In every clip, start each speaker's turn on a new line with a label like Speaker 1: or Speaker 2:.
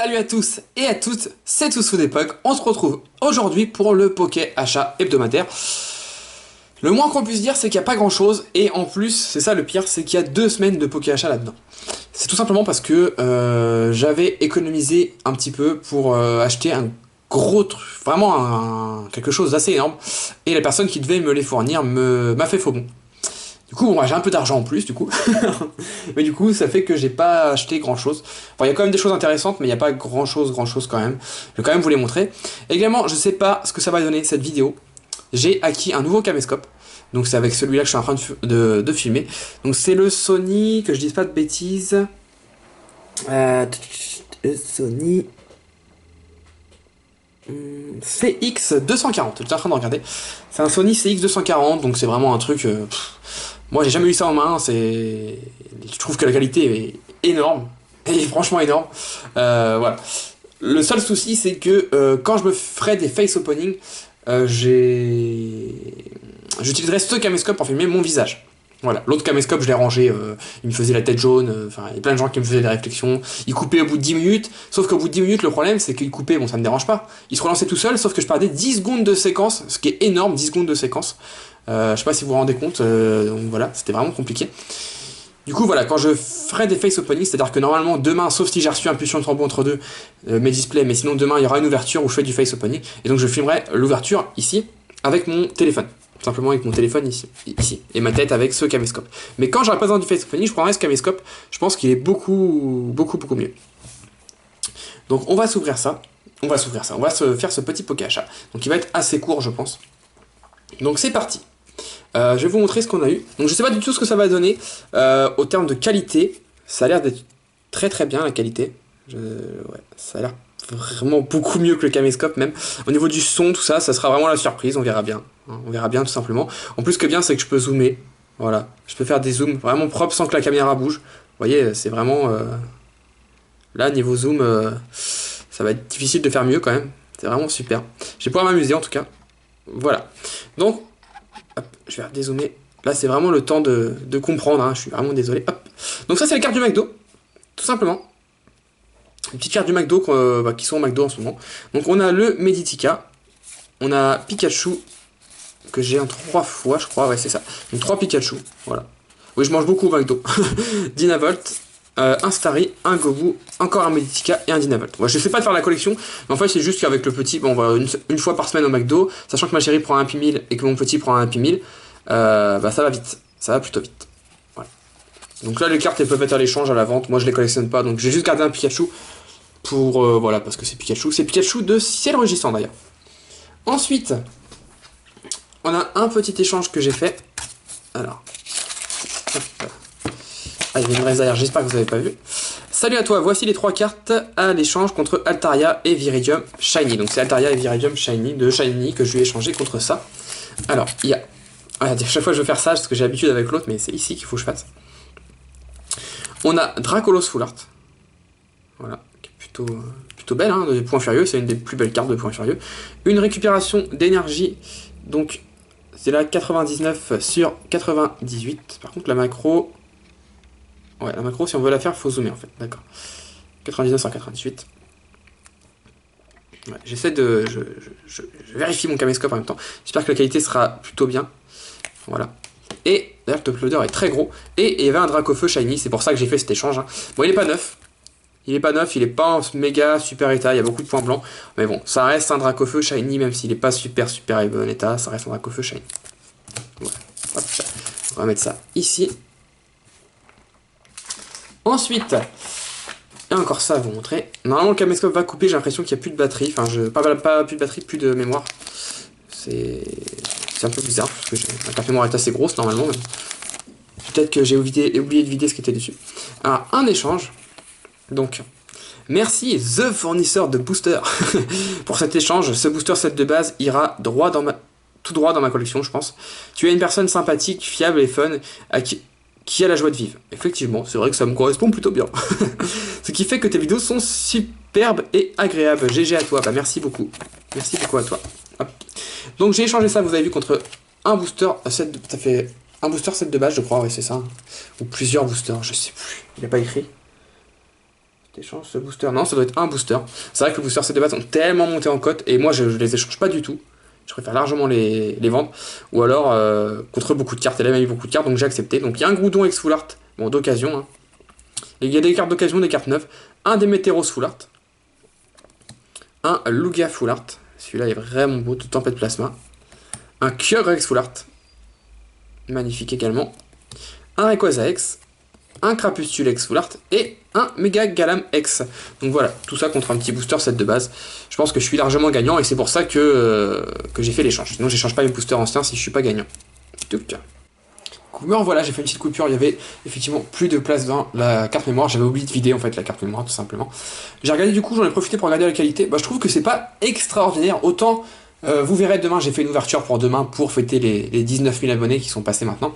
Speaker 1: Salut à tous et à toutes, c'est Toussou d'époque. On se retrouve aujourd'hui pour le Poké Achat hebdomadaire. Le moins qu'on puisse dire, c'est qu'il n'y a pas grand chose, et en plus, c'est ça le pire, c'est qu'il y a 2 semaines de Poké Achat là-dedans. C'est tout simplement parce que j'avais économisé un petit peu pour acheter un gros truc, vraiment quelque chose d'assez énorme, et la personne qui devait me les fournir m'a fait faux bon. Du coup, bon, moi, j'ai un peu d'argent en plus, du coup. Mais du coup, ça fait que j'ai pas acheté grand chose. Enfin, il y a quand même des choses intéressantes, mais il n'y a pas grand chose quand même. Je vais quand même vous les montrer. Également, je sais pas ce que ça va donner cette vidéo. J'ai acquis un nouveau caméscope. Donc, c'est avec celui-là que je suis en train de filmer. Donc, c'est le Sony, que je dise pas de bêtises. Sony CX240. J'étais en train de regarder. C'est un Sony CX240, donc c'est vraiment un truc. Moi, j'ai jamais eu ça en main. Je trouve que la qualité est énorme. Elle est franchement énorme. Voilà. Le seul souci, c'est que quand je me ferai des face opening, j'utiliserai ce caméscope pour filmer mon visage. Voilà. L'autre caméscope, je l'ai rangé. Il me faisait la tête jaune. Enfin, il y a plein de gens qui me faisaient des réflexions. Il coupait au bout de 10 minutes. Sauf qu'au bout de 10 minutes, le problème, c'est qu'il coupait. Bon, ça me dérange pas. Il se relançait tout seul. Sauf que je perdais 10 secondes de séquence. Ce qui est énorme, 10 secondes de séquence. Je sais pas si vous vous rendez compte, donc voilà, c'était vraiment compliqué. Du coup, voilà, quand je ferai des face opening, c'est-à-dire que normalement demain, sauf si j'ai reçu impulsion de tambour entre deux, mes displays, mais sinon demain il y aura une ouverture où je fais du face opening, et donc je filmerai l'ouverture ici avec mon téléphone, simplement avec mon téléphone ici, et ma tête avec ce caméscope. Mais quand j'aurai pas besoin du face opening, je prendrai ce caméscope, je pense qu'il est beaucoup mieux. Donc on va s'ouvrir ça, on va se faire ce petit Poké Achat. Donc il va être assez court, je pense. Donc c'est parti. Je vais vous montrer ce qu'on a eu. Donc je sais pas du tout ce que ça va donner au terme de qualité. Ça a l'air d'être très bien la qualité. Ouais, ça a l'air vraiment beaucoup mieux que le caméscope même. Au niveau du son, tout ça, ça sera vraiment la surprise. On verra bien. On verra bien tout simplement. En plus, ce qui est bien, c'est que je peux zoomer. Voilà, je peux faire des zooms vraiment propres sans que la caméra bouge. Vous voyez, c'est vraiment là niveau zoom, ça va être difficile de faire mieux quand même. C'est vraiment super. Je vais pouvoir m'amuser en tout cas. Voilà. Donc hop, je vais dézoomer. Là, c'est vraiment le temps de comprendre. Hein. Je suis vraiment désolé. Hop. Donc ça, c'est les cartes du McDo. Tout simplement. Les petites cartes du McDo qui sont au McDo en ce moment. Donc on a le Meditica. On a Pikachu. Que j'ai en 3 fois, je crois. Ouais, c'est ça. Donc 3 Pikachu. Voilà. Oui, je mange beaucoup au McDo. Dynavolt. Un Starry, un Gobu, encore un Meditica et un Dynavolt. Moi, je sais pas de faire la collection, mais en fait, c'est juste qu'avec le petit, bon, on va une fois par semaine au McDo, sachant que ma chérie prend un Happy Meal et que mon petit prend un Happy Meal, bah ça va vite, ça va plutôt vite. Voilà. Donc là, les cartes, elles peuvent être à l'échange, à la vente. Moi, je les collectionne pas, donc j'ai juste gardé un Pikachu pour, voilà, parce que c'est Pikachu. C'est Pikachu de ciel rugissant d'ailleurs. Ensuite, on a un petit échange que j'ai fait. Alors. Ah, il y a une raise derrière, j'espère que vous n'avez pas vu. Salut à toi, voici les 3 cartes à l'échange contre Altaria et Viridium Shiny. Donc c'est Altaria et Viridium Shiny de Shiny que je lui ai échangé contre ça. Alors, il y a... Ah, à chaque fois je veux faire ça parce que j'ai l'habitude avec l'autre, mais c'est ici qu'il faut que je fasse. On a Dracolos Full Art. Voilà, qui est plutôt belle, hein, de Points Furieux, c'est une des plus belles cartes de Points Furieux. Une récupération d'énergie, donc c'est la 99 sur 98. Par contre la macro... Ouais, la macro, si on veut la faire, il faut zoomer en fait. D'accord. 99 sur 98. Ouais, j'essaie de... Je vérifie mon caméscope en même temps. J'espère que la qualité sera plutôt bien. Voilà. Et d'ailleurs, le top loader est très gros. Et il y avait un Dracofeu Shiny, c'est pour ça que j'ai fait cet échange. Hein. Bon, il est pas neuf. Il est pas neuf, il est pas en méga super état. Il y a beaucoup de points blancs. Mais bon, ça reste un Dracofeu Shiny, même s'il est pas super bon état. Ça reste un Dracofeu Shiny. Voilà. Hop, on va mettre ça ici. Ensuite, et encore ça à vous montrer. Normalement le caméscope va couper, j'ai l'impression qu'il n'y a plus de batterie. Enfin, pas plus de batterie, plus de mémoire. C'est un peu bizarre, parce que la carte mémoire est assez grosse normalement. Peut-être que j'ai oublié de vider ce qui était dessus. Alors, un échange. Donc, merci The fournisseur de booster pour cet échange. Ce booster set de base ira tout droit dans ma collection, je pense. Tu es une personne sympathique, fiable et fun, qui a la joie de vivre. Effectivement, c'est vrai que ça me correspond plutôt bien. Ce qui fait que tes vidéos sont superbes et agréables. GG à toi, bah merci beaucoup. Merci beaucoup à toi. Hop. Donc j'ai échangé ça, vous avez vu, contre un booster set, ça fait un booster set de base, je crois, oui c'est ça. Ou plusieurs boosters, je sais plus. Il n'a pas écrit. Cet échange, ce booster, non, ça doit être un booster. C'est vrai que le booster, ces deux bases ont tellement monté en cote, et moi je les échange pas du tout. Je préfère largement les vendre, ou alors contre beaucoup de cartes, elle a mis beaucoup de cartes, donc j'ai accepté. Donc il y a un Groudon ex full art, bon d'occasion, hein. Et il y a des cartes d'occasion, des cartes neuves, un Démétéros full art, un Lugia full art, celui-là est vraiment beau, de Tempête Plasma, un Kyogre ex full art, magnifique également, un Rayquaza X, un Crapuscule X full art et un Mega Galam X. Donc voilà, tout ça contre un petit booster set de base. Je pense que je suis largement gagnant et c'est pour ça que j'ai fait l'échange. Sinon j'échange pas mes boosters anciens si je suis pas gagnant. Mais voilà, j'ai fait une petite coupure, il y avait effectivement plus de place dans la carte mémoire, j'avais oublié de vider en fait la carte mémoire tout simplement. J'ai regardé du coup, j'en ai profité pour regarder la qualité, bah, je trouve que c'est pas extraordinaire, autant vous verrez demain, j'ai fait une ouverture pour demain pour fêter les 19 000 abonnés qui sont passés maintenant.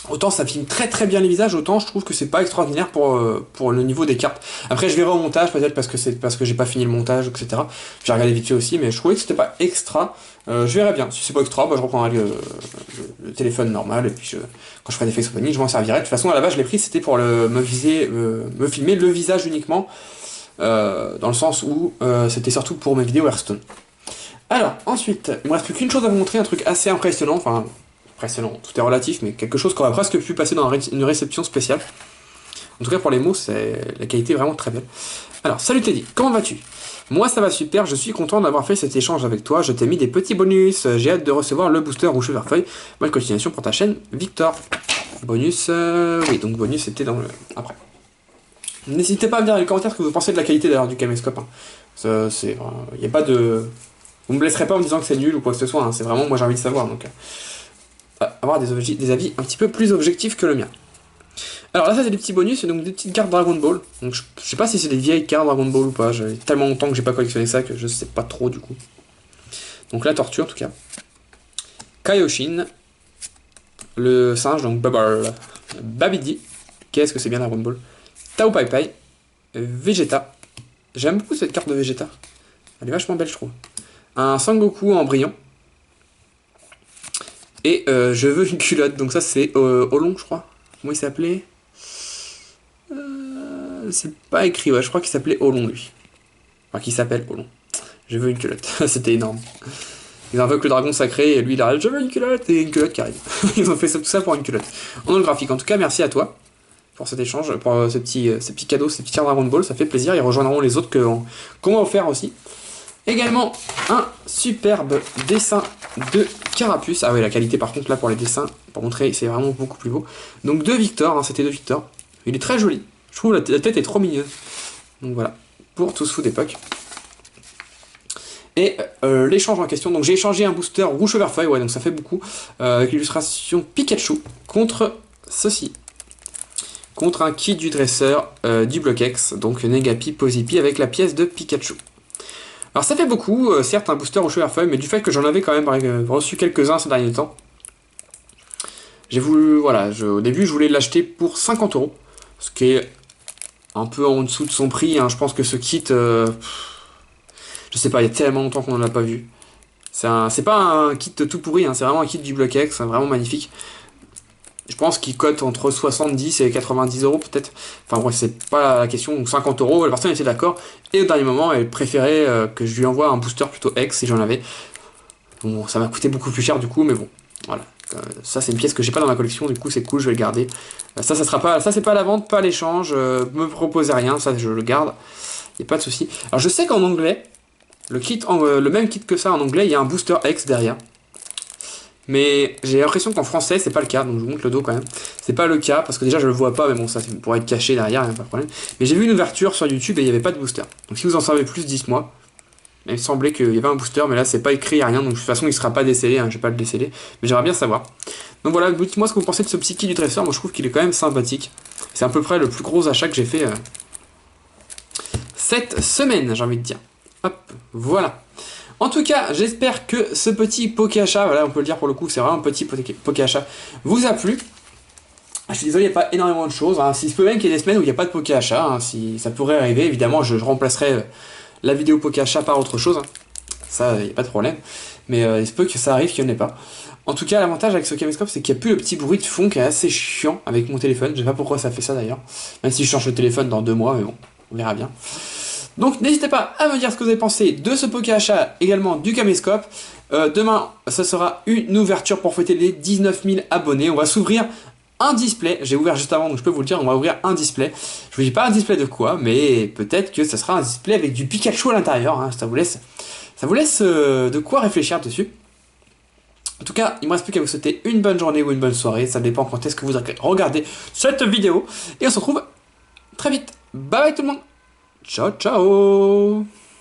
Speaker 1: Autant ça filme très très bien les visages, autant je trouve que c'est pas extraordinaire pour le niveau des cartes. Après je verrai au montage, peut-être parce que j'ai pas fini le montage, etc. J'ai regardé vite fait aussi, mais je trouvais que c'était pas extra. Je verrai bien, si c'est pas extra, bah, je reprendrai le téléphone normal, et puis quand je ferai des face opening, je m'en servirai. De toute façon, à la base, je l'ai pris, c'était pour me filmer le visage uniquement, dans le sens où c'était surtout pour mes vidéos Hearthstone. Alors, ensuite, il me reste plus qu'une chose à vous montrer, un truc assez impressionnant, enfin, impressionnant, tout est relatif, mais quelque chose qu'on aurait presque pu passer dans une réception spéciale. En tout cas, pour les mots, la qualité est vraiment très belle. Alors, salut Teddy, comment vas-tu? Moi, ça va super, je suis content d'avoir fait cet échange avec toi, je t'ai mis des petits bonus, j'ai hâte de recevoir le booster Rouge Chevrefeuille. Bonne continuation pour ta chaîne, Victor. Bonus, oui, donc bonus, c'était dans le... après. N'hésitez pas à me dire dans les commentaires ce que vous pensez de la qualité d'ailleurs du caméscope. Hein. Il n'y a pas de... Vous me blesserez pas en me disant que c'est nul ou quoi que ce soit, hein. C'est vraiment, moi j'ai envie de savoir, donc... avoir des avis un petit peu plus objectifs que le mien. Alors là, ça c'est des petits bonus, et donc des petites cartes Dragon Ball. Donc je sais pas si c'est des vieilles cartes Dragon Ball ou pas, j'ai tellement longtemps que j'ai pas collectionné ça que je sais pas trop du coup. Donc la tortue en tout cas. Kaioshin, le singe, donc Bubble, Babidi, qu'est-ce que c'est bien Dragon Ball. Tao Pai Pai, Vegeta, j'aime beaucoup cette carte de Vegeta, elle est vachement belle je trouve. Un Sangoku en brillant. Et je veux une culotte, donc ça c'est Olong je crois. Comment il s'appelait? C'est pas écrit, ouais, je crois qu'il s'appelait Olong lui. Enfin, qu'il s'appelle Olong. Je veux une culotte, c'était énorme. Ils invoquent le dragon sacré et lui il arrive, je veux une culotte, et une culotte qui arrive. Ils ont fait tout ça pour une culotte. En holographique, en tout cas merci à toi pour cet échange, pour ces petits cadeaux, ces petits cartes Dragon Ball, ça fait plaisir, ils rejoindront les autres qu'on m'a offert aussi. Également un superbe dessin de Carapuce. Ah ouais, la qualité par contre là pour les dessins, pour montrer, c'est vraiment beaucoup plus beau. Donc de Victor, hein, c'était de Victor. Il est très joli. Je trouve la tête est trop mignonne. Donc voilà, pour tous fous d'époque. Et l'échange en question, donc j'ai échangé un booster Rouge Chevrefeuille, ouais, donc ça fait beaucoup, avec l'illustration Pikachu contre ceci. Contre un kit du dresseur du bloc X, donc Negapi Posipi avec la pièce de Pikachu. Alors ça fait beaucoup, certes un booster Rouge Chevrefeuille, mais du fait que j'en avais quand même reçu quelques-uns ces derniers temps, j'ai voulu, voilà, au début je voulais l'acheter pour 50 €, ce qui est un peu en dessous de son prix, hein. Je pense que ce kit, je sais pas, il y a tellement longtemps qu'on n'en a pas vu. C'est pas un kit tout pourri, hein, c'est vraiment un kit du bloc X, vraiment magnifique. Je pense qu'il cote entre 70 et 90 € peut-être. Enfin bref, c'est pas la question. Donc 50 €, la personne était d'accord. Et au dernier moment, elle préférait que je lui envoie un booster plutôt X si j'en avais. Bon, ça m'a coûté beaucoup plus cher du coup, mais bon, voilà. Ça c'est une pièce que j'ai pas dans ma collection, du coup c'est cool, je vais le garder. Ça sera pas, ça c'est pas à la vente, pas à l'échange. Me proposez rien, ça je le garde. Y a pas de souci. Alors je sais qu'en anglais, le même kit que ça en anglais, il y a un booster X derrière. Mais j'ai l'impression qu'en français c'est pas le cas, donc je vous montre le dos quand même. C'est pas le cas, parce que déjà je le vois pas, mais bon ça pourrait être caché derrière, y a pas de problème. Mais j'ai vu une ouverture sur YouTube et il n'y avait pas de booster. Donc si vous en savez plus, dites-moi. Il me semblait qu'il y avait un booster, mais là c'est pas écrit, y a rien, donc de toute façon il sera pas décellé, hein, je vais pas le déceler. Mais j'aimerais bien savoir. Donc voilà, dites-moi ce que vous pensez de ce petit kit du dresseur, moi je trouve qu'il est quand même sympathique. C'est à peu près le plus gros achat que j'ai fait cette semaine, j'ai envie de dire. Hop, voilà. En tout cas, j'espère que ce petit Pokéachat, voilà, on peut le dire pour le coup, c'est vraiment un petit Pokéachat, vous a plu. Je suis désolé, il n'y a pas énormément de choses. Hein. Il se peut même qu'il y ait des semaines où il n'y a pas de Pokéachat. Hein. Si ça pourrait arriver, évidemment, je remplacerai la vidéo Pokéachat par autre chose. Hein. Ça, il n'y a pas de problème. Mais il se peut que ça arrive qu'il n'y en ait pas. En tout cas, l'avantage avec ce caméscope, c'est qu'il n'y a plus le petit bruit de fond qui est assez chiant avec mon téléphone. Je ne sais pas pourquoi ça fait ça d'ailleurs. Même si je change le téléphone dans 2 mois, mais bon. on verra bien. Donc n'hésitez pas à me dire ce que vous avez pensé de ce Poké achat, également du caméscope. Demain, ce sera une ouverture pour fêter les 19 000 abonnés. On va s'ouvrir un display. J'ai ouvert juste avant, donc je peux vous le dire, on va ouvrir un display. Je vous dis pas un display de quoi, mais peut-être que ça sera un display avec du Pikachu à l'intérieur. Hein. Ça vous laisse de quoi réfléchir dessus. En tout cas, il ne me reste plus qu'à vous souhaiter une bonne journée ou une bonne soirée. Ça dépend quand est-ce que vous regardez cette vidéo. Et on se retrouve très vite. Bye bye tout le monde. Ciao, ciao.